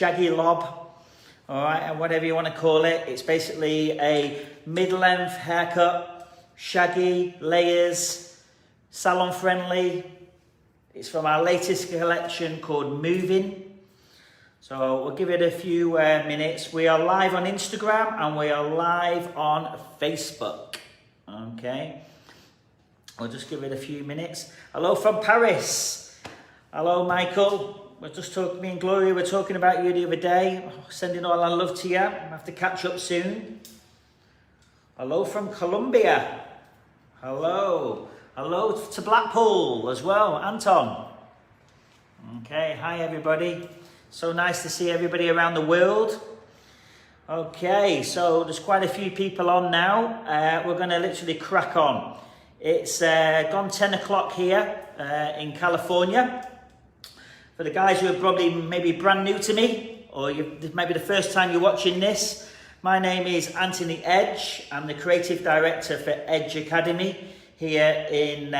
Shaggy Lob, all right, and whatever you want to call it. It's basically a mid-length haircut, shaggy, layers, salon friendly. It's from our latest collection called Moving. So we'll give it a few minutes. We are live on Instagram and we are live on Facebook. Okay, we'll just give it a few minutes. Hello from Paris. Hello, Michael. We're just talking, me and Gloria were talking about you the other day. Sending all our love to you. We'll have to catch up soon. Hello from Colombia. Hello. Hello to Blackpool as well, Anton. Okay, hi everybody. So nice to see everybody around the world. Okay, so there's quite a few people on now. We're going to literally crack on. It's gone 10 o'clock here in California. For the guys who are probably maybe brand new to me, or this may be the first time you're watching this, my name is Anthony Edge. I'm the creative director for Edge Academy here in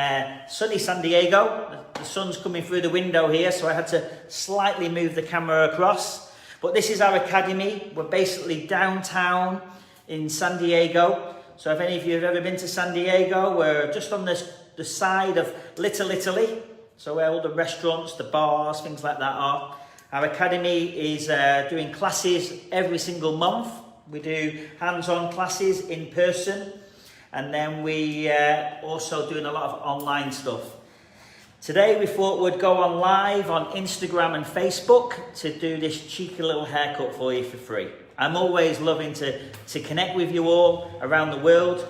sunny San Diego. The sun's coming through the window here, so I had to slightly move the camera across. But this is our academy. We're basically downtown in San Diego. So if any of you have ever been to San Diego, we're just on the side of Little Italy. So where all the restaurants, the bars, things like that are. Our academy is doing classes every single month. We do hands-on classes in person. And then we also doing a lot of online stuff. Today we thought we'd go on live on Instagram and Facebook to do this cheeky little haircut for you for free. I'm always loving to connect with you all around the world.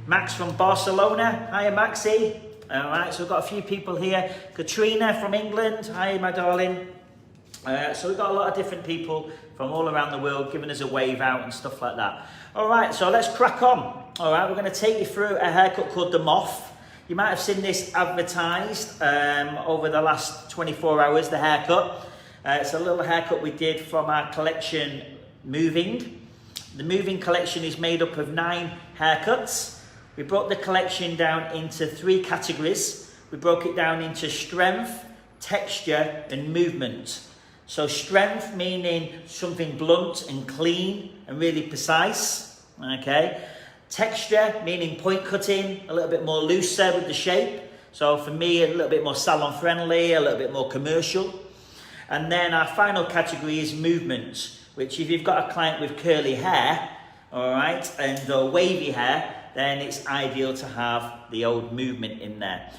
Max from Barcelona. Hiya, Maxie. All right, so we've got a few people here. Katrina from England. Hi, my darling. So we've got a lot of different people from all around the world giving us a wave out and stuff like that. All right, so let's crack on. All right, we're going to take you through a haircut called the Moth. You might have seen this advertised over the last 24 hours, the haircut. It's a little haircut we did from our collection, Moving. The Moving collection is made up of 9 haircuts. We broke the collection down into 3 categories. We broke it down into strength, texture, and movement. So strength meaning something blunt and clean and really precise, okay? Texture meaning point cutting, a little bit more looser with the shape. So for me, a little bit more salon friendly, a little bit more commercial. And then our final category is movement, which if you've got a client with curly hair, all right, and wavy hair, then it's ideal to have the old movement in there.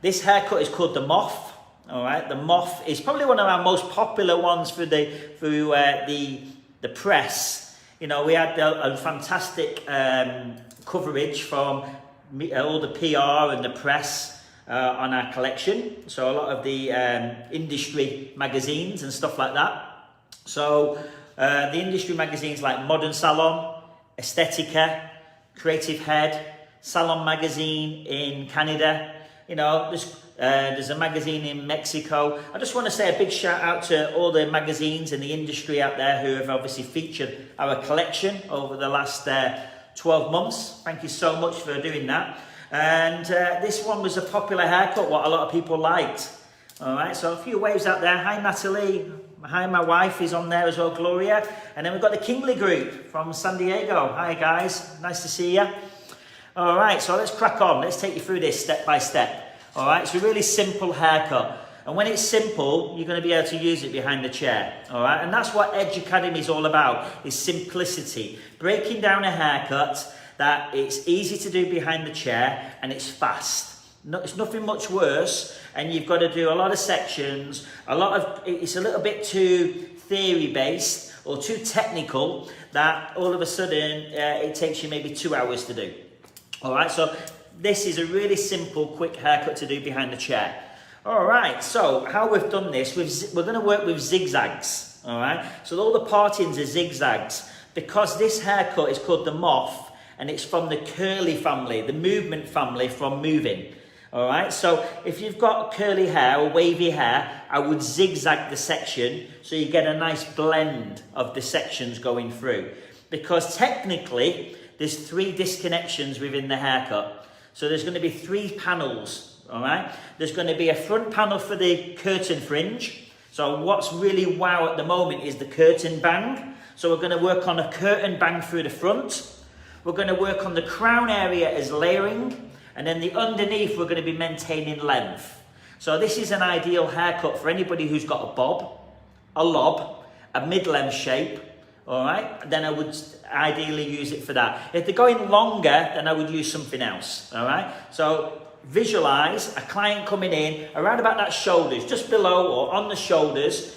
This haircut is called the Moth. All right, the Moth is probably one of our most popular ones through the press. You know, we had a fantastic coverage from all the PR and the press on our collection. So a lot of the industry magazines and stuff like that. So the industry magazines like Modern Salon, Estetica, Creative Head, Salon Magazine in Canada. You know, there's a magazine in Mexico. I just want to say a big shout out to all the magazines in the industry out there who have obviously featured our collection over the last 12 months. Thank you so much for doing that. And this one was a popular haircut, what a lot of people liked. All right, so a few waves out there. Hi, Natalie. Hi, my wife is on there as well, Gloria. And then we've got the Kingley group from San Diego. Hi, guys. Nice to see you. All right, so let's crack on. Let's take you through this step by step. All right, it's a really simple haircut. And when it's simple, you're going to be able to use it behind the chair. All right, and that's what Edge Academy is all about, is simplicity. Breaking down a haircut that it's easy to do behind the chair and it's fast. It's nothing much worse, and you've got to do a lot of sections. It's a little bit too theory-based or too technical that all of a sudden it takes you maybe 2 hours to do. All right, so this is a really simple, quick haircut to do behind the chair. All right, so how we've done this, we're going to work with zigzags. All right, so all the partings are zigzags because this haircut is called the Moth and it's from the curly family, the movement family from Moving. All right, so if you've got curly hair or wavy hair, I would zigzag the section so you get a nice blend of the sections going through. Because technically, there's 3 disconnections within the haircut. So there's going to be 3 panels, all right? There's going to be a front panel for the curtain fringe. So So what's really wow at the moment is the curtain bang. So we're going to work on a curtain bang through the front. We're going to work on the crown area as layering, and then the underneath we're going to be maintaining length. So this is an ideal haircut for anybody who's got a bob, a lob, a mid-length shape. All right, then I would ideally use it for that. If they're going longer, then I would use something else. All right, so visualize a client coming in around about that shoulders, just below or on the shoulders.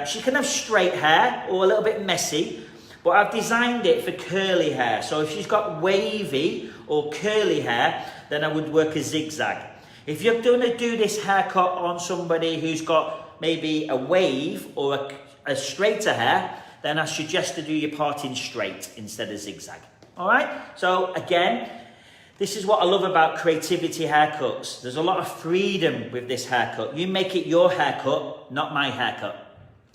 She can have straight hair or a little bit messy, but I've designed it for curly hair. So if she's got wavy or curly hair, then I would work a zigzag. If you're going to do this haircut on somebody who's got maybe a wave or a straighter hair, then I suggest to do your parting straight instead of zigzag. All right? So again, this is what I love about creativity haircuts. There's a lot of freedom with this haircut. You make it your haircut, not my haircut.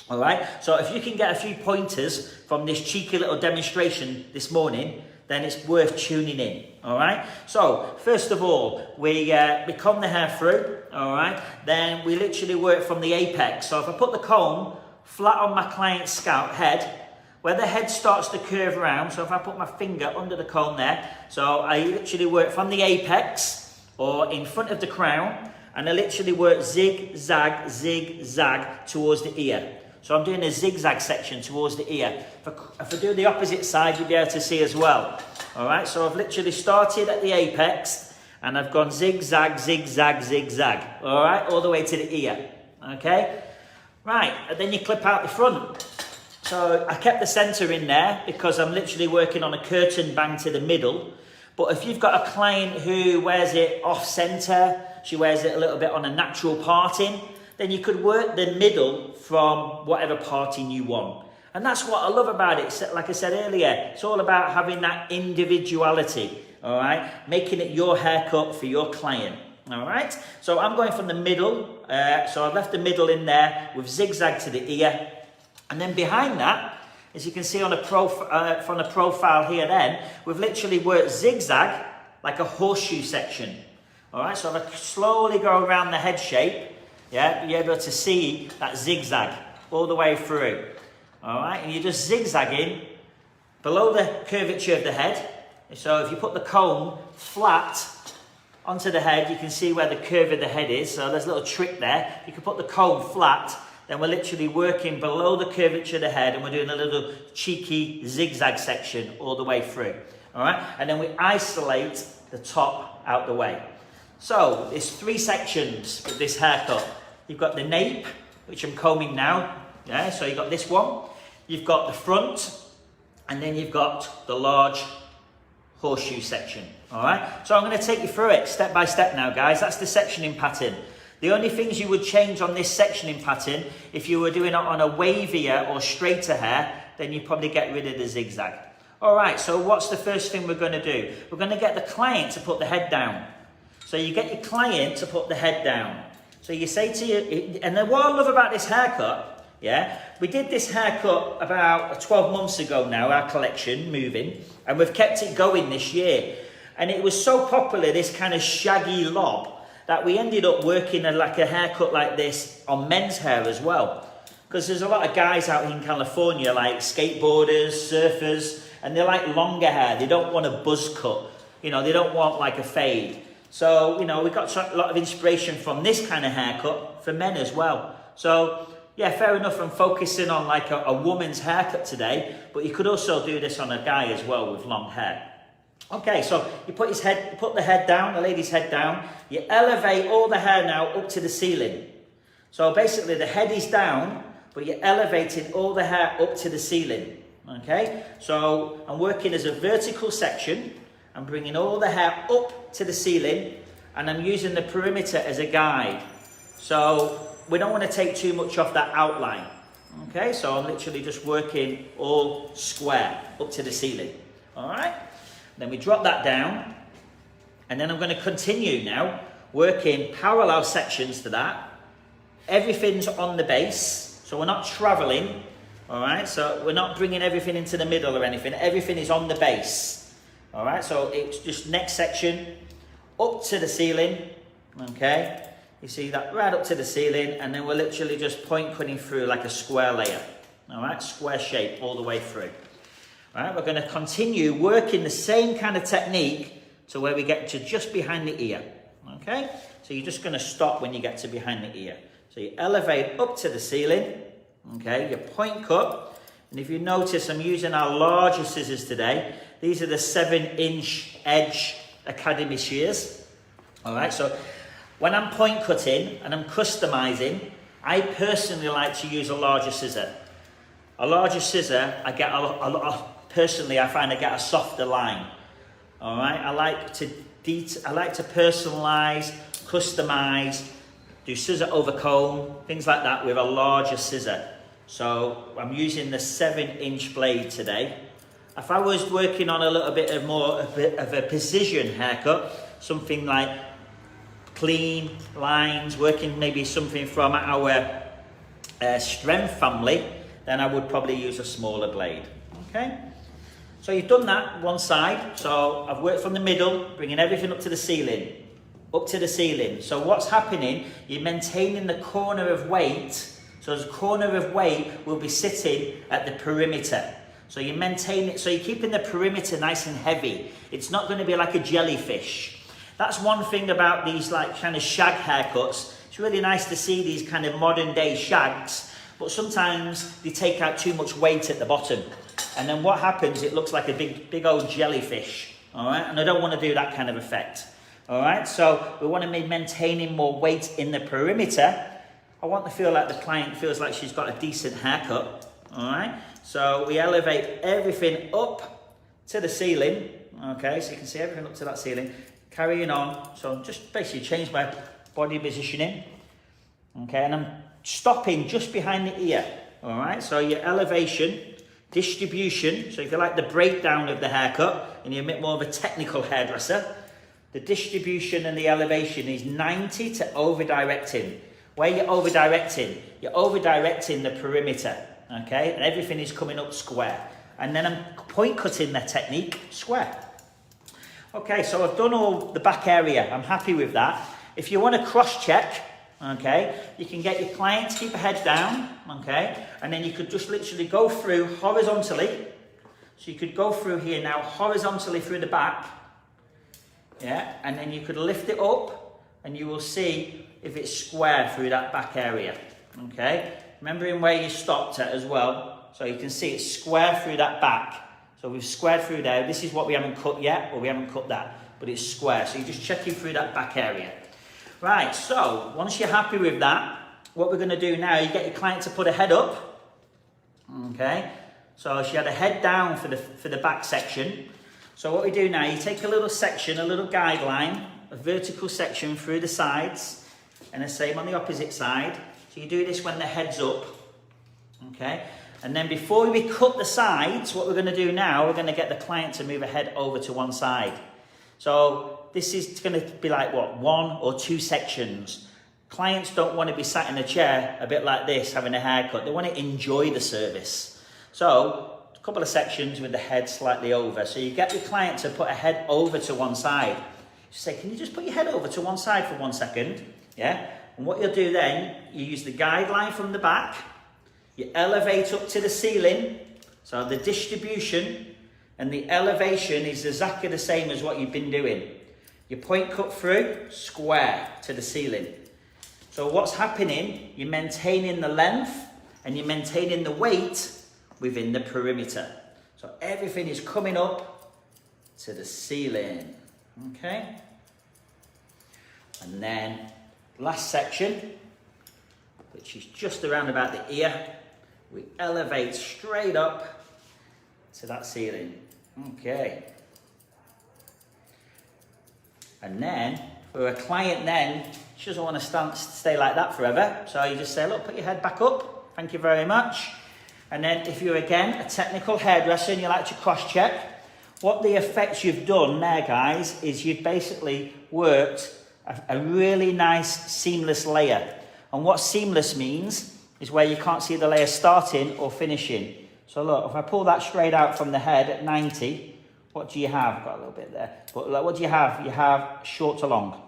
All right? So if you can get a few pointers from this cheeky little demonstration this morning, then it's worth tuning in. All right? So first of all, we comb the hair through. All right? Then we literally work from the apex. So if I put the comb flat on my client's scalp head, where the head starts to curve around, so if I put my finger under the comb there, so I literally work from the apex or in front of the crown, and I literally work zigzag, zigzag towards the ear. So I'm doing a zigzag section towards the ear. If I do the opposite side, you'll be able to see as well. All right, so I've literally started at the apex and I've gone zigzag, zigzag, zigzag. All right, all the way to the ear. Okay, right, and then you clip out the front. So I kept the centre in there because I'm literally working on a curtain bang to the middle. But if you've got a client who wears it off centre, she wears it a little bit on a natural parting, then you could work the middle from whatever parting you want. And that's what I love about it. Like I said earlier, it's all about having that individuality, all right? Making it your haircut for your client, all right? So I'm going from the middle. So I've left the middle in there with zigzag to the ear. And then behind that, as you can see on from the profile here then, we've literally worked zigzag like a horseshoe section. All right, so if I slowly go around the head shape, yeah, you're able to see that zigzag all the way through. All right, and you're just zigzagging below the curvature of the head. So if you put the comb flat onto the head, you can see where the curve of the head is. So there's a little trick there. You can put the comb flat, then we're literally working below the curvature of the head and we're doing a little cheeky zigzag section all the way through. All right, and then we isolate the top out the way. So there's 3 sections with this haircut. You've got the nape, which I'm combing now. Yeah, so you've got this one. You've got the front, and then you've got the large horseshoe section. All right, so I'm going to take you through it step by step now, guys. That's the sectioning pattern. The only things you would change on this sectioning pattern, if you were doing it on a wavier or straighter hair, then you'd probably get rid of the zigzag. All right, so what's the first thing we're going to do? We're going to get the client to put the head down. So you get your client to put the head down. So you say to you, and then what I love about this haircut, yeah, we did this haircut about 12 months ago now, our collection, moving, and we've kept it going this year. And it was so popular, this kind of shaggy lob, that we ended up working like a haircut like this on men's hair as well. Because there's a lot of guys out in California, like skateboarders, surfers, and they like longer hair. They don't want a buzz cut. You know, they don't want like a fade. So, you know, we got a lot of inspiration from this kind of haircut for men as well. So, yeah, fair enough, I'm focusing on like a woman's haircut today, but you could also do this on a guy as well with long hair. Okay, so you put the head down, the lady's head down. You elevate all the hair now up to the ceiling. So basically the head is down, but you're elevating all the hair up to the ceiling. Okay, so I'm working as a vertical section. I'm bringing all the hair up to the ceiling, and I'm using the perimeter as a guide. So we don't want to take too much off that outline. Okay, so I'm literally just working all square up to the ceiling. All right, then we drop that down, and then I'm going to continue now working parallel sections to that. Everything's on the base, so we're not traveling. All right, so we're not bringing everything into the middle or anything. Everything is on the base. All right, so it's just next section up to the ceiling. Okay, You see that right up to the ceiling, and then we're literally just point cutting through like a square layer. All right, square shape all the way through. All right, we're going to continue working the same kind of technique to where we get to just behind the ear. Okay, so you're just going to stop when you get to behind the ear. So you elevate up to the ceiling. Okay, you point cut. And if you notice, I'm using our larger scissors today. These are the 7-inch edge Academy shears. All right, so when I'm point cutting and I'm customizing, I personally like to use a larger scissor. A larger scissor, I get personally, I find I get a softer line. All right, I like to personalize, customize, do scissor over comb, things like that with a larger scissor. So I'm using the 7-inch blade today. If I was working on a little bit of a precision haircut, something like clean lines, working maybe something from our strength family, then I would probably use a smaller blade. Okay, so you've done that one side. So I've worked from the middle, bringing everything up to the ceiling, up to the ceiling. So what's happening, you're maintaining the corner of weight. So the corner of weight will be sitting at the perimeter. So you maintain it, so you're keeping the perimeter nice and heavy. It's not going to be like a jellyfish. That's one thing about these like kind of shag haircuts. It's really nice to see these kind of modern day shags, but sometimes they take out too much weight at the bottom. And then what happens, it looks like a big old jellyfish. All right, and I don't want to do that kind of effect. All right, so we want to be maintaining more weight in the perimeter. I want to feel like the client feels like she's got a decent haircut. All right, so we elevate everything up to the ceiling. Okay, so you can see everything up to that ceiling. Carrying on, so just basically change my body positioning. Okay, and I'm stopping just behind the ear. All right, so your elevation, distribution. So if you like the breakdown of the haircut and you're a bit more of a technical hairdresser, the distribution and the elevation is 90 to over-directing. Where you're over-directing the perimeter. Okay, and everything is coming up square. And then I'm point cutting the technique square. Okay, so I've done all the back area. I'm happy with that. If you want to cross-check, okay, you can get your client to keep her head down, okay, and then you could just literally go through horizontally. So you could go through here now horizontally through the back, yeah, and then you could lift it up, and you will see if it's square through that back area, okay. Remembering where you stopped at as well, so you can see it's square through that back. So we've squared through there. This is what we haven't cut yet, or we haven't cut that, but it's square. So you're just checking through that back area. Right, so once you're happy with that, what we're going to do now, you get your client to put her head up. Okay, so she had her head down for the back section. So what we do now, you take a little section, a little guideline, a vertical section through the sides, and the same on the opposite side. So you do this when the head's up. Okay. And then before we cut the sides, what we're going to do now, we're going to get the client to move her head over to one side. So this is going to be like, what, 1 or 2 sections. Clients don't want to be sat in a chair a bit like this, having a haircut. They want to enjoy the service. So a couple of sections with the head slightly over. So you get your client to put her head over to one side. You say, can you just put your head over to one side for 1 second? Yeah. And what you'll do then, you use the guideline from the back. You elevate up to the ceiling, so the distribution and the elevation is exactly the same as what you've been doing. You point cut through, square to the ceiling. So what's happening, you're maintaining the length and you're maintaining the weight within the perimeter. So everything is coming up to the ceiling, okay? And then last section, which is just around about the ear. We elevate straight up to that ceiling. Okay. And then, for a client then, she doesn't want to stay like that forever. So you just say, look, put your head back up. Thank you very much. And then if you're, again, a technical hairdresser and you like to cross-check, what the effects you've done there, guys, is you've basically worked a really nice seamless layer. And what seamless means is where you can't see the layer starting or finishing. So look, if I pull that straight out from the head at 90, what do you have? Got a little bit there. But what do you have? You have short to long.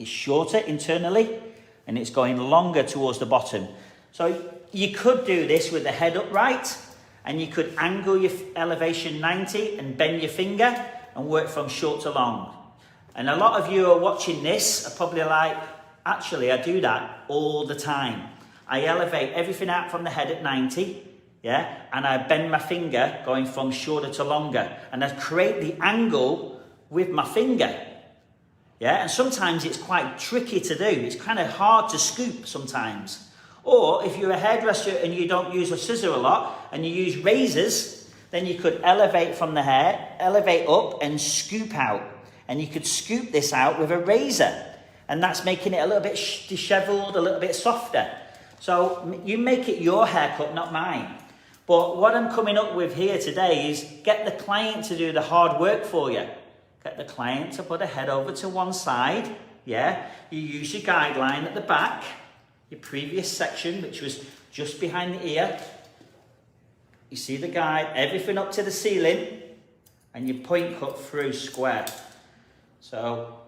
is shorter internally and it's going longer towards the bottom. So you could do this with the head upright, and you could angle your elevation 90 and bend your finger and work from short to long. And a lot of you who are watching this are probably like, actually, I do that all the time. I elevate everything out from the head at 90, yeah, and I bend my finger going from shorter to longer, and I create the angle with my finger, yeah, and sometimes it's quite tricky to do. It's kind of hard to scoop sometimes. Or if you're a hairdresser and you don't use a scissor a lot and you use razors, then you could elevate from the hair, elevate up and scoop out. And you could scoop this out with a razor. And that's making it a little bit disheveled, a little bit softer. So you make it your haircut, not mine. But what I'm coming up with here today is get the client to do the hard work for you. Get the client to put a head over to one side. Yeah, you use your guideline at the back. Your previous section, which was just behind the ear. You see the guide, everything up to the ceiling, and you point cut through square. So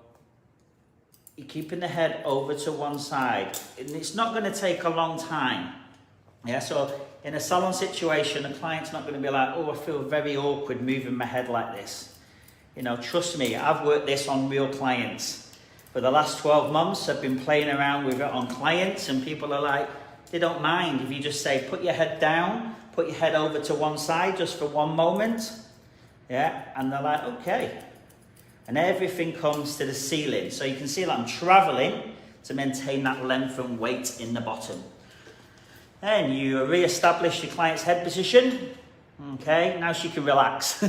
you're keeping the head over to one side, and it's not going to take a long time. Yeah, so in a salon situation, the client's not going to be like, oh, I feel very awkward moving my head like this. You know, trust me, I've worked this on real clients. For the last 12 months, I've been playing around with it on clients, and people are like, they don't mind if you just say, put your head down, put your head over to one side just for one moment. Yeah, and they're like, okay. And everything comes to the ceiling. So you can see that I'm traveling to maintain that length and weight in the bottom. Then you re-establish your client's head position. Okay, now she can relax.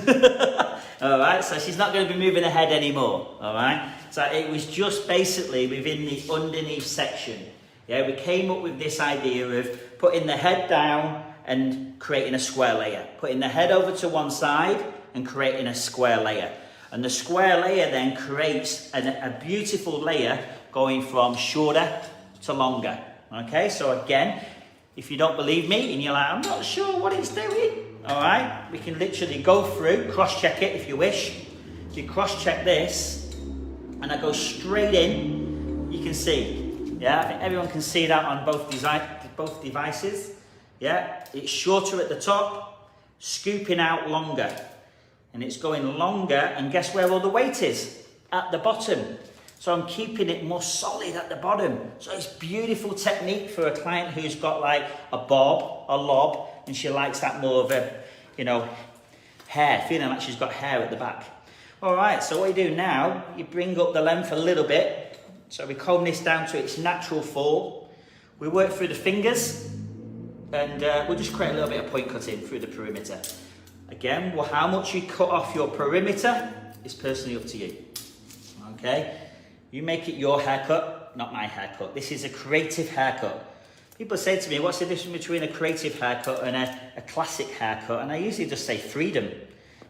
All right, so she's not going to be moving her head anymore. All right, so it was just basically within the underneath section. Yeah, we came up with this idea of putting the head down and creating a square layer. Putting the head over to one side and creating a square layer. And the square layer then creates a beautiful layer going from shorter to longer. Okay, so again, if you don't believe me and you're like, I'm not sure what it's doing. All right, we can literally go through, cross-check it if you wish. If you cross-check this, and I go straight in, you can see. Yeah, I think everyone can see that on both devices. Yeah, it's shorter at the top, scooping out longer. And it's going longer, and guess where all the weight is? At the bottom. So I'm keeping it more solid at the bottom. So it's beautiful technique for a client who's got like a bob, a lob, and she likes that more of a, you know, hair, feeling like she's got hair at the back. All right, so what you do now, you bring up the length a little bit. So we comb this down to its natural fall. We work through the fingers, and we'll just create a little bit of point cutting through the perimeter. Again, well, how much you cut off your perimeter is personally up to you. Okay, you make it your haircut, not my haircut. This is a creative haircut. People say to me, what's the difference between a creative haircut and a classic haircut? And I usually just say freedom.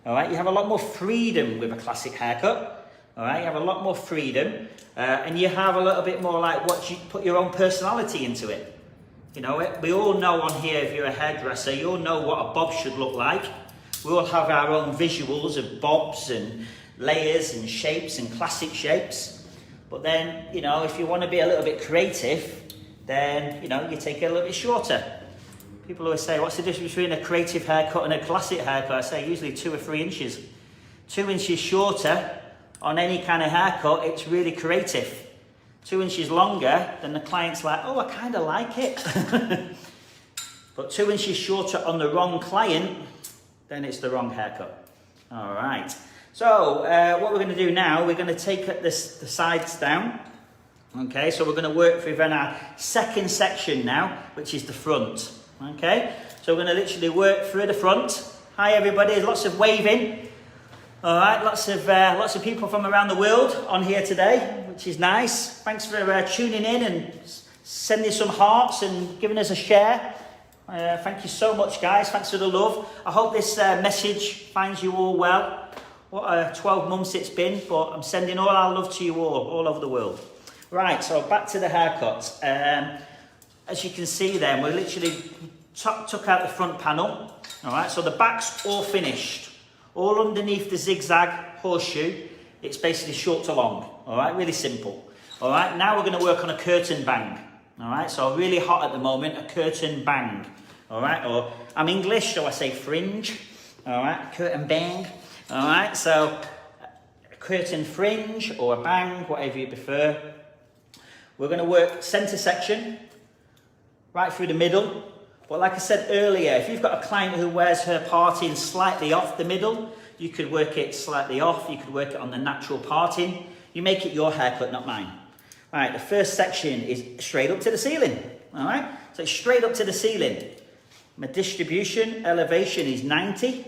All right, you have a lot more freedom with a classic haircut. All right, you have a lot more freedom, and you have a little bit more like what you put your own personality into it. You know, we all know on here, if you're a hairdresser, you all know what a bob should look like. We all have our own visuals of bobs and layers and shapes and classic shapes. But then, you know, if you want to be a little bit creative, then, you know, you take it a little bit shorter. People always say, what's the difference between a creative haircut and a classic haircut? I say usually 2 or 3 inches. 2 inches shorter on any kind of haircut, it's really creative. 2 inches longer, then the client's like, oh, I kind of like it. But 2 inches shorter on the wrong client, then it's the wrong haircut. All right. So what we're going to do now, we're going to take the sides down. Okay, so we're going to work with our second section now, which is the front. Okay, so we're going to literally work through the front. Hi everybody, lots of waving. All right, lots of people from around the world on here today, which is nice. Thanks for tuning in and sending some hearts and giving us a share. Thank you so much, guys. Thanks for the love. I hope this message finds you all well. What 12 months it's been, but I'm sending all our love to you all over the world. Right, so back to the haircut. As you can see then, we literally took out the front panel. All right, so the back's all finished. All underneath the zigzag horseshoe, it's basically short to long. All right, really simple. All right, now we're going to work on a curtain bang. All right, so really hot at the moment, a curtain bang. All right, or I'm English, so I say fringe. All right, curtain bang. All right, so a curtain fringe or a bang, whatever you prefer. We're going to work centre section, right through the middle. But like I said earlier, if you've got a client who wears her parting slightly off the middle, you could work it slightly off, you could work it on the natural parting. You make it your haircut, not mine. All right, the first section is straight up to the ceiling. All right, so it's straight up to the ceiling. My distribution elevation is 90,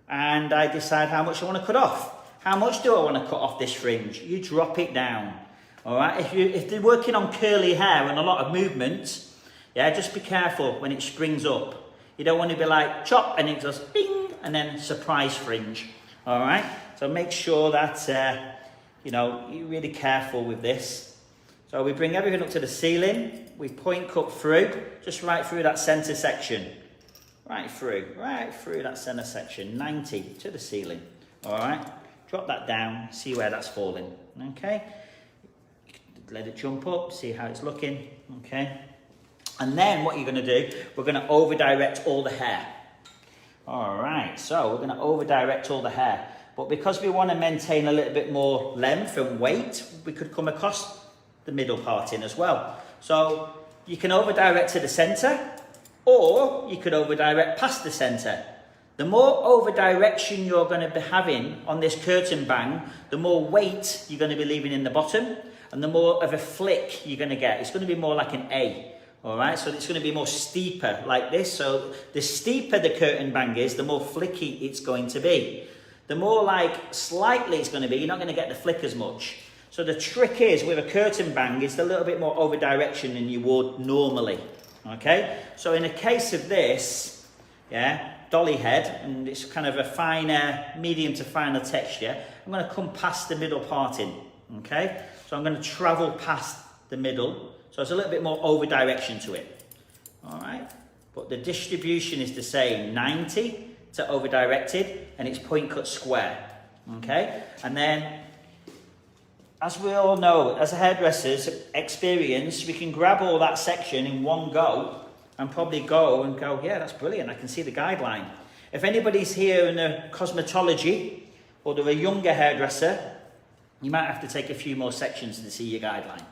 and I decide how much I want to cut off. How much do I want to cut off this fringe? You drop it down. All right, if they're working on curly hair and a lot of movement, yeah, just be careful when it springs up. You don't want to be like chop and it just bing and then surprise fringe. All right, so make sure that you know, you're really careful with this. So we bring everything up to the ceiling. We point cut through, just right through that centre section. Right through that centre section, 90 to the ceiling. All right, drop that down, see where that's falling. Okay, let it jump up, see how it's looking. Okay. And then what you're going to do, we're going to over direct all the hair. All right, so we're going to over direct all the hair. But because we want to maintain a little bit more length and weight, we could come across the middle parting as well. So you can over direct to the centre, or you could over direct past the centre. The more over direction you're going to be having on this curtain bang, the more weight you're going to be leaving in the bottom, and the more of a flick you're going to get. It's going to be more like an A. All right, so it's going to be more steeper like this. So the steeper the curtain bang is, the more flicky it's going to be. The more like slightly it's going to be, you're not going to get the flick as much. So the trick is with a curtain bang, it's a little bit more over direction than you would normally. Okay, so in a case of this, yeah, dolly head, and it's kind of a finer, medium to finer texture, I'm going to come past the middle parting. Okay, so I'm going to travel past the middle. So it's a little bit more over direction to it. All right, but the distribution is the same, 90 to over directed, and it's point cut square. Okay, and then as we all know, as a hairdresser's experience, we can grab all that section in one go and probably go, yeah, that's brilliant, I can see the guideline. If anybody's here in a cosmetology or they're a younger hairdresser, you might have to take a few more sections to see your guideline.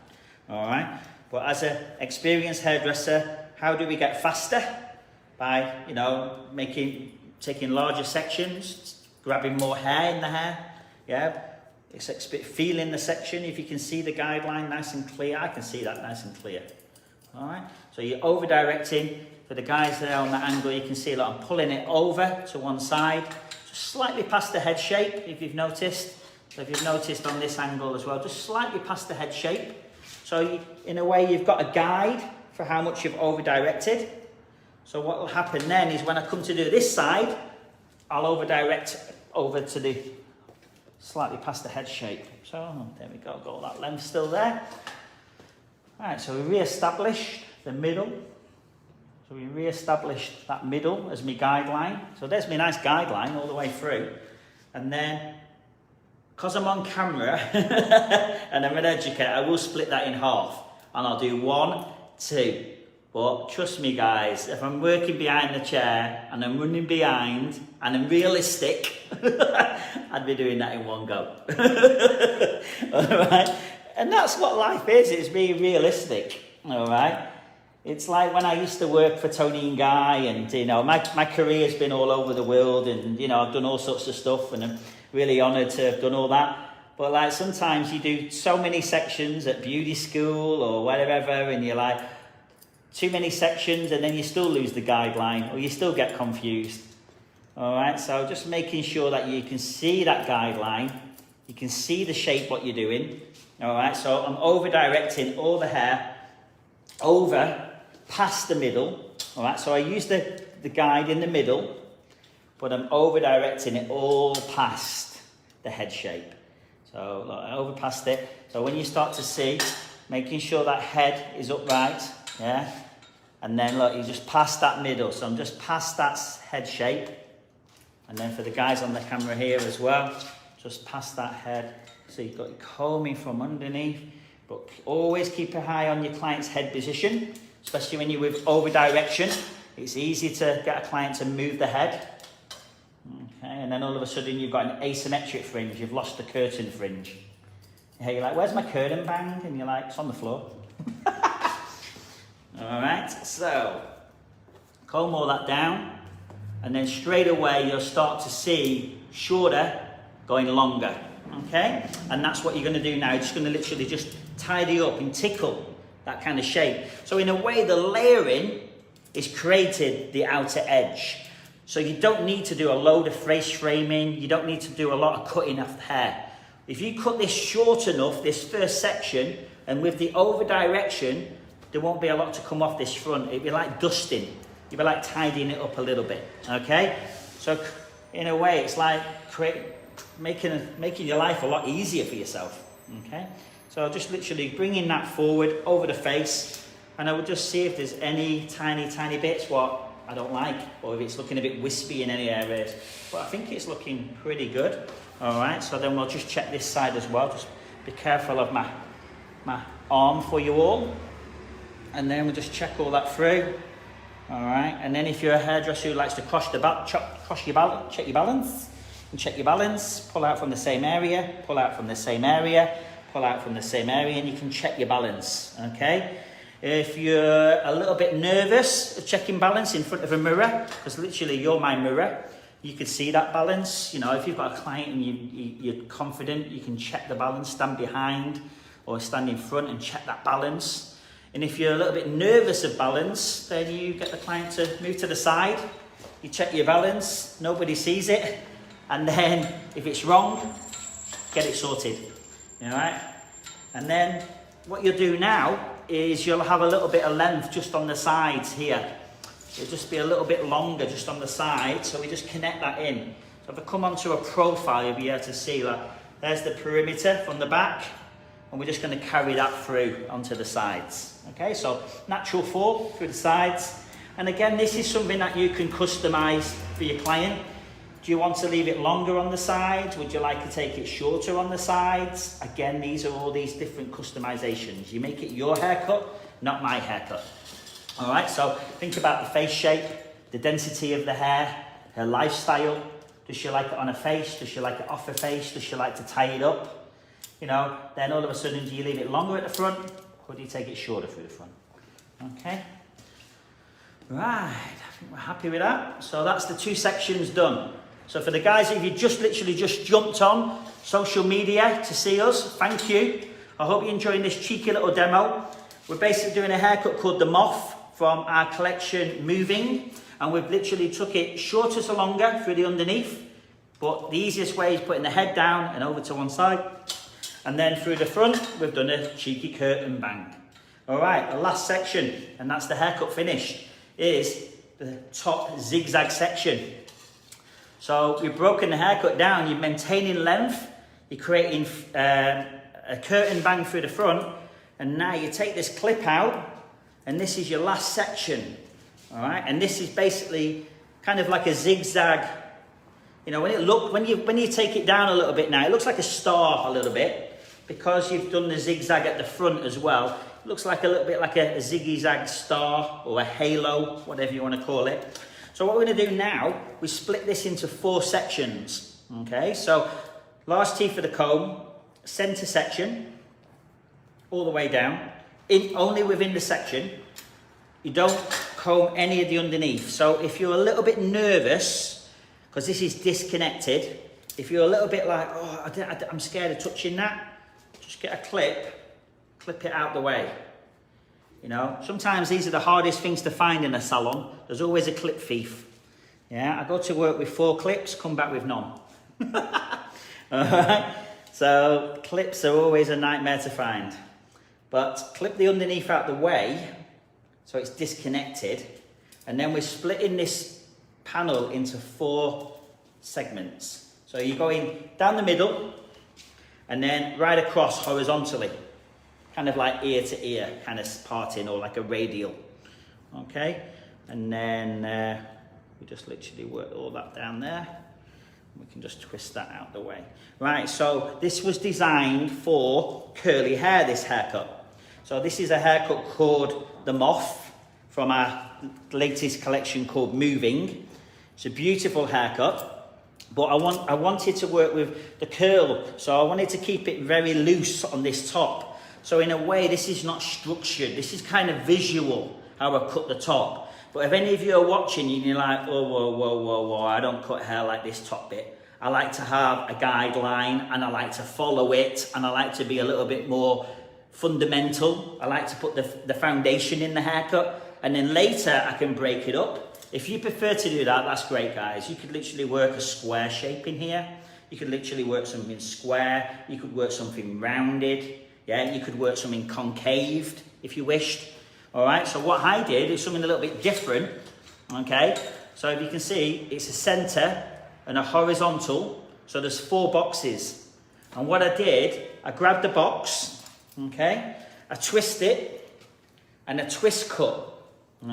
All right. But as an experienced hairdresser, how do we get faster? By, you know, taking larger sections, grabbing more hair in the hair. Yeah, it's feeling the section. If you can see the guideline nice and clear, I can see that nice and clear. All right. So you're over directing. For the guys there on the angle, you can see that I'm pulling it over to one side, just slightly past the head shape, if you've noticed. So if you've noticed on this angle as well, just slightly past the head shape. So in a way, you've got a guide for how much you've over-directed. So what will happen then is when I come to do this side, I'll over-direct over to the slightly past the head shape. So there we go, got all that length still there. All right, so we re-established the middle. So we re-established that middle as my guideline. So there's my nice guideline all the way through. And then, because I'm on camera and I'm an educator, I will split that in half. And I'll do 1, 2. But trust me guys, if I'm working behind the chair and I'm running behind and I'm realistic, I'd be doing that in one go. All right? And that's what life is, it's being realistic. All right? It's like when I used to work for Tony and Guy, and you know, my career's been all over the world, and you know, I've done all sorts of stuff, and I'm really honoured to have done all that. But like sometimes you do so many sections at beauty school or whatever, and you're like, too many sections, and then you still lose the guideline, or you still get confused. All right, so just making sure that you can see that guideline, you can see the shape what you're doing. All right, so I'm over directing all the hair over past the middle. All right, so I use the guide in the middle, but I'm over directing it all past the head shape. So look, I over past it. So when you start to see, making sure that head is upright, yeah, and then look, you just pass that middle. So I'm just past that head shape, and then for the guys on the camera here as well, just past that head. So you've got it combing from underneath, But always keep an eye on your client's head position, especially when you're with over direction. It's easy to get a client to move the head. Okay, and then all of a sudden you've got an asymmetric fringe, you've lost the curtain fringe. Yeah, you're like, where's my curtain bang? And you're like, it's on the floor. All right, so comb all that down, and then straight away you'll start to see shorter going longer. Okay, and that's what you're going to do now. You're just going to literally just tidy up and tickle that kind of shape. So in a way, the layering is created the outer edge. So you don't need to do a load of face framing. You don't need to do a lot of cutting off the hair. If you cut this short enough, this first section, and with the over direction, there won't be a lot to come off this front. It'd be like dusting. You'd be like tidying it up a little bit. Okay, so in a way, it's like making your life a lot easier for yourself. Okay, so just literally bringing that forward over the face, and I would just see if there's any tiny bits what I don't like, or if it's looking a bit wispy in any areas. But I think it's looking pretty good. All right, so then we'll just check this side as well. Just be careful of my arm for you all, and then we'll just check all that through. All right, and then if you're a hairdresser who likes to check your balance. And check your balance, pull out from the same area, pull out from the same area, pull out from the same area, and you can check your balance, okay? If you're a little bit nervous of checking balance in front of a mirror, because literally you're my mirror, you can see that balance. You know, if you've got a client and you're confident, you can check the balance, stand behind or stand in front and check that balance. And if you're a little bit nervous of balance, then you get the client to move to the side, you check your balance, nobody sees it. And then, if it's wrong, get it sorted, all right? And then, what you'll do now is you'll have a little bit of length just on the sides here. It'll just be a little bit longer just on the side, so we just connect that in. So if I come onto a profile, you'll be able to see that there's the perimeter from the back, and we're just going to carry that through onto the sides. Okay, so natural fall through the sides. And again, this is something that you can customize for your client. Do you want to leave it longer on the sides? Would you like to take it shorter on the sides? Again, these are all these different customizations. You make it your haircut, not my haircut. All right, so think about the face shape, the density of the hair, her lifestyle. Does she like it on her face? Does she like it off her face? Does she like to tie it up? You know, then all of a sudden, do you leave it longer at the front, or do you take it shorter through the front? Okay. Right, I think we're happy with that. So that's the two sections done. So for the guys, if you literally just jumped on social media to see us, thank you. I hope you're enjoying this cheeky little demo. We're basically doing a haircut called the Moth from our collection Moving, and we've literally took it shorter to longer through the underneath, but the easiest way is putting the head down and over to one side, and then through the front, we've done a cheeky curtain bang. All right, the last section, and that's the haircut finished, is the top zigzag section. So you've broken the haircut down, you're maintaining length, you're creating a curtain bang through the front, and now you take this clip out, and this is your last section, all right? And this is basically kind of like a zigzag. You know, when you take it down a little bit now, it looks like a star a little bit, because you've done the zigzag at the front as well. It looks like a little bit like a ziggy-zag star or a halo, whatever you want to call it. So what we're going to do now, we split this into 4 sections, okay? So large teeth for the comb, center section, all the way down, only within the section. You don't comb any of the underneath. So if you're a little bit nervous, because this is disconnected, if you're a little bit like, oh, I'm scared of touching that, just get a clip it out the way. You know, sometimes these are the hardest things to find in a salon. There's always a clip thief. Yeah, I go to work with 4 clips, come back with none. All right? So clips are always a nightmare to find. But clip the underneath out the way, so it's disconnected. And then we're splitting this panel into 4 segments. So you're going down the middle, and then right across horizontally. Kind of like ear to ear kind of parting, or like a radial. Okay, and then we just literally work all that down there. We can just twist that out the way. Right, so this was designed for curly hair, this haircut. So this is a haircut called the Moth from our latest collection called Moving. It's a beautiful haircut, but I wanted to work with the curl, so I wanted to keep it very loose on this top. So in a way, this is not structured. This is kind of visual, how I cut the top. But if any of you are watching and you're like, oh, whoa, I don't cut hair like this top bit. I like to have a guideline and I like to follow it and I like to be a little bit more fundamental. I like to put the foundation in the haircut and then later I can break it up. If you prefer to do that, that's great, guys. You could literally work a square shape in here. You could literally work something square. You could work something rounded. Yeah, you could work something concaved if you wished. All right, so what I did is something a little bit different. Okay, so if you can see, it's a center and a horizontal. So there's 4 boxes. And what I did, I grabbed the box, okay, I twist it and a twist cut,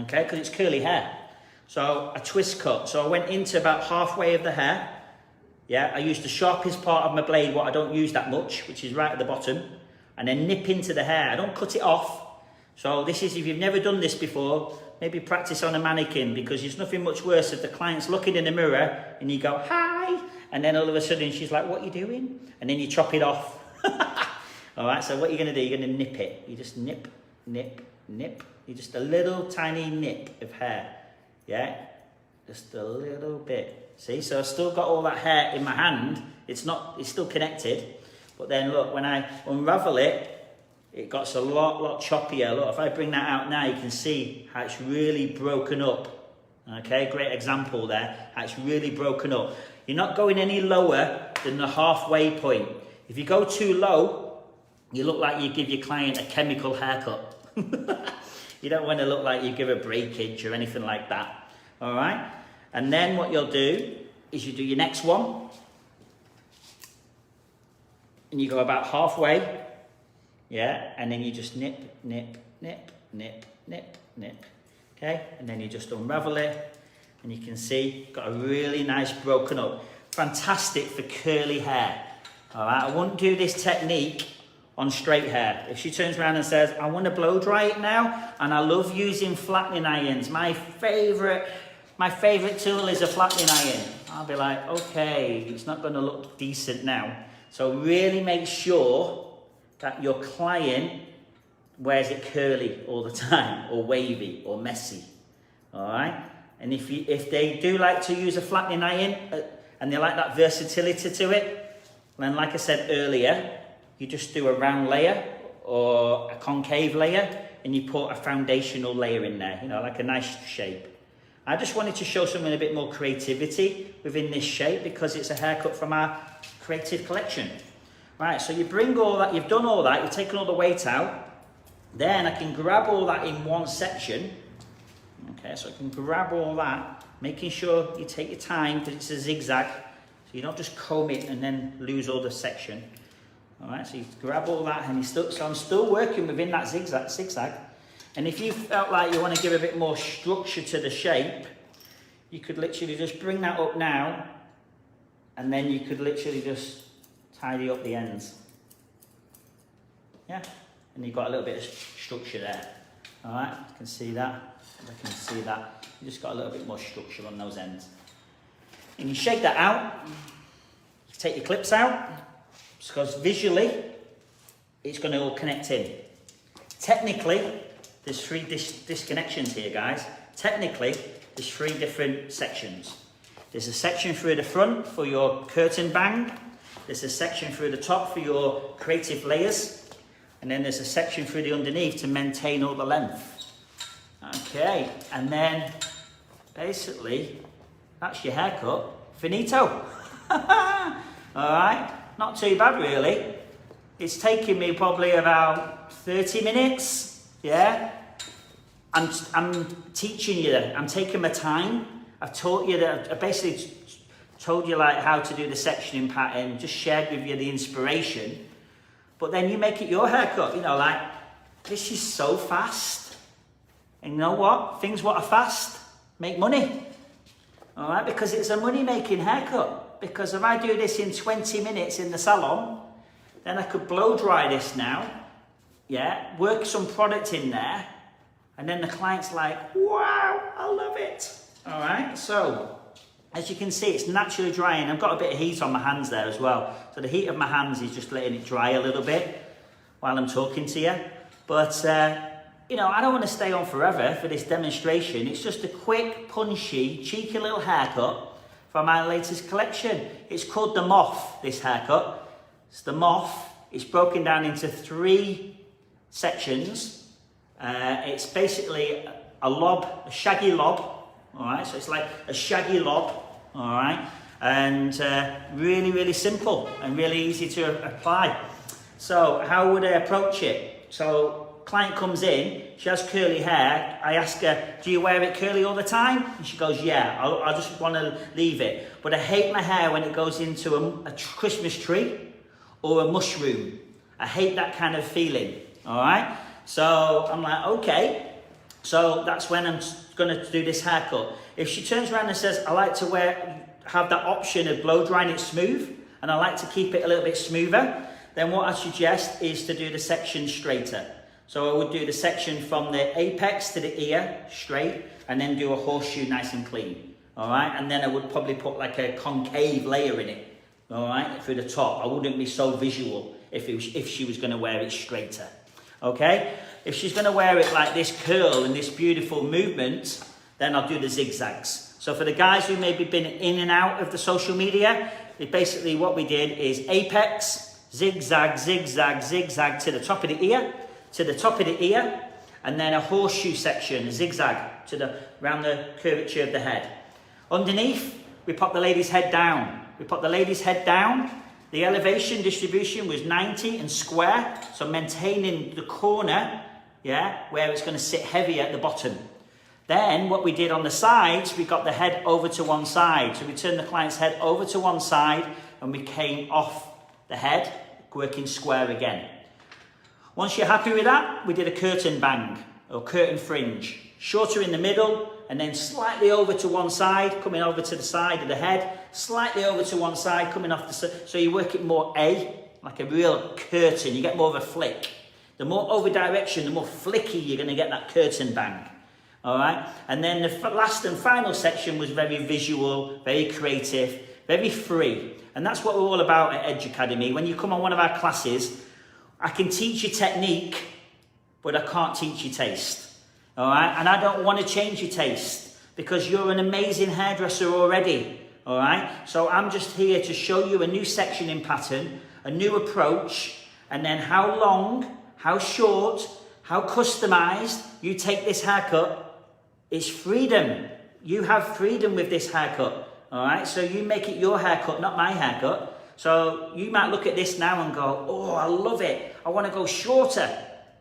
okay, because it's curly hair. So a twist cut. So I went into about halfway of the hair. Yeah, I used the sharpest part of my blade, what I don't use that much, which is right at the bottom, and then nip into the hair. I don't cut it off. So this is, if you've never done this before, maybe practice on a mannequin, because there's nothing much worse if the client's looking in the mirror and you go, hi, and then all of a sudden she's like, what are you doing? And then you chop it off. All right, so what you're going to do, you're going to nip it. You just nip, nip, nip. You just a little tiny nip of hair. Yeah, just a little bit. See, so I've still got all that hair in my hand. It's still connected. But then look, when I unravel it, it got a lot choppier. Look, if I bring that out now, you can see how it's really broken up. Okay, great example there. How it's really broken up. You're not going any lower than the halfway point. If you go too low, you look like you give your client a chemical haircut. You don't want to look like you give a breakage or anything like that. All right? And then what you'll do is you do your next one. And you go about halfway. Yeah? And then you just nip, nip, nip, nip, nip, nip. Okay? And then you just unravel it. And you can see, got a really nice broken up. Fantastic for curly hair. All right? I wouldn't do this technique on straight hair. If she turns around and says, I want to blow dry it now, and I love using flattening irons. My favorite tool is a flattening iron. I'll be like, okay, it's not going to look decent now. So really make sure that your client wears it curly all the time, or wavy, or messy. All right? And if they do like to use a flattening iron, and they like that versatility to it, then like I said earlier, you just do a round layer or a concave layer and you put a foundational layer in there, you know, like a nice shape. I just wanted to show something a bit more creativity within this shape because it's a haircut from our creative collection. Right, so you bring all that, you've done all that, you've taken all the weight out. Then I can grab all that in one section. Okay, so I can grab all that, making sure you take your time because it's a zigzag. So you don't just comb it and then lose all the section. All right, so you grab all that and so I'm still working within that zigzag. And if you felt like you want to give a bit more structure to the shape, you could literally just bring that up now and then you could literally just tidy up the ends. Yeah, and you've got a little bit of structure there. All right, you can see that. I can see that. You just got a little bit more structure on those ends. And you shake that out. You take your clips out. Because visually, it's going to all connect in. Technically, there's 3 disconnections here, guys. Technically, there's 3 different sections. There's a section through the front for your curtain bang. There's a section through the top for your creative layers. And then there's a section through the underneath to maintain all the length. Okay, and then basically, that's your haircut. Finito. All right. Not too bad, really. It's taken me probably about 30 minutes, yeah? I'm teaching you that. I'm taking my time. I've taught you that. I basically told you like how to do the sectioning pattern, just shared with you the inspiration. But then you make it your haircut, you know, like, this is so fast. And you know what? Things what are fast make money. All right? Because it's a money-making haircut. because if I do this in 20 minutes in the salon, then I could blow dry this now, yeah, work some product in there, and then the client's like, wow, I love it. All right, so as you can see, it's naturally drying. I've got a bit of heat on my hands there as well. So the heat of my hands is just letting it dry a little bit while I'm talking to you. But, you know, I don't want to stay on forever for this demonstration. It's just a quick, punchy, cheeky little haircut from our latest collection. It's called the Moth, this haircut. It's the Moth. It's broken down into 3 sections. It's basically a lob, a shaggy lob. All right, so it's like a shaggy lob. All right, and really, really simple and really easy to apply. So how would I approach it? So client comes in, she has curly hair. I ask her, do you wear it curly all the time? And she goes, yeah, I just want to leave it. But I hate my hair when it goes into a Christmas tree or a mushroom. I hate that kind of feeling, all right? So I'm like, okay. So that's when I'm going to do this haircut. If she turns around and says, I like to have that option of blow drying it smooth, and I like to keep it a little bit smoother, then what I suggest is to do the section straighter. So I would do the section from the apex to the ear straight, and then do a horseshoe nice and clean. All right, and then I would probably put like a concave layer in it. All right, through the top. I wouldn't be so visual if she was going to wear it straighter. Okay, if she's going to wear it like this curl and this beautiful movement, then I'll do the zigzags. So for the guys who maybe been in and out of the social media, basically what we did is apex, zigzag, zigzag, zigzag to the top of the ear, and then a horseshoe section, zigzag around the curvature of the head. Underneath, we pop the lady's head down. The elevation distribution was 90 and square, so maintaining the corner, yeah, where it's going to sit heavy at the bottom. Then what we did on the sides, we got the head over to one side. So we turned the client's head over to one side and we came off the head, working square again. Once you're happy with that, we did a curtain bang or curtain fringe. Shorter in the middle and then slightly over to one side, coming over to the side of the head, slightly over to one side, coming off the side. So you work it more like a real curtain. You get more of a flick. The more over direction, the more flicky you're going to get that curtain bang. All right, and then the last and final section was very visual, very creative, very free. And that's what we're all about at Edge Academy. When you come on one of our classes, I can teach you technique, but I can't teach you taste. All right, and I don't want to change your taste because you're an amazing hairdresser already. All right, so I'm just here to show you a new sectioning pattern, a new approach, and then how long, how short, how customized you take this haircut. It's freedom. You have freedom with this haircut, all right? So you make it your haircut, not my haircut. So you might look at this now and go, oh, I love it. I want to go shorter,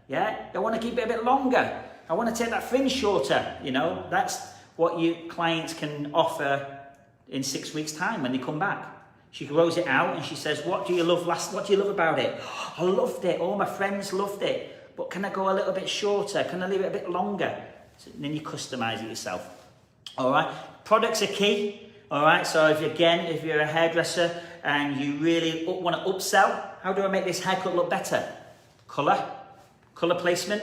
yeah? I want to keep it a bit longer. I want to take that fringe shorter, you know? That's what you clients can offer in 6 weeks' time when they come back. She grows it out and she says, what do you love about it? I loved it. All my friends loved it. But can I go a little bit shorter? Can I leave it a bit longer? So then you customize it yourself. All right, products are key. All right, so if you're a hairdresser and you really want to upsell, how do I make this haircut look better? Color placement,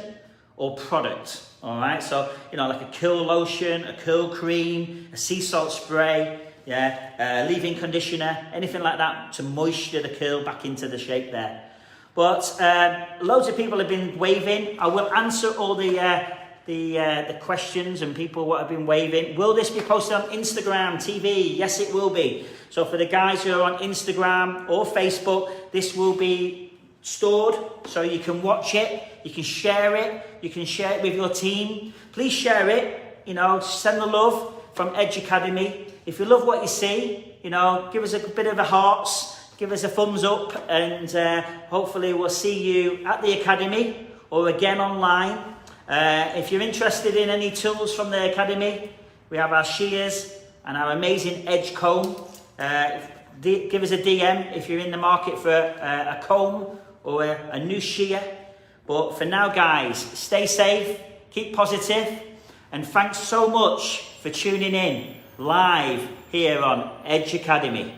or product. All right, so you know, like a curl lotion, a curl cream, a sea salt spray, yeah, leave-in conditioner, anything like that to moisture the curl back into the shape there. But loads of people have been waving. I will answer all the questions and people what have been waving. Will this be posted on Instagram, TV? Yes, it will be. So for the guys who are on Instagram or Facebook, this will be stored so you can watch it, you can share it with your team. Please share it, you know, send the love from Edge Academy. If you love what you see, you know, give us a bit of a hearts, give us a thumbs up, and hopefully we'll see you at the Academy or again online. If you're interested in any tools from the Academy, we have our shears and our amazing edge comb. Give us a DM if you're in the market for a comb or a new shear. But for now, guys, stay safe, keep positive, and thanks so much for tuning in live here on Edge Academy.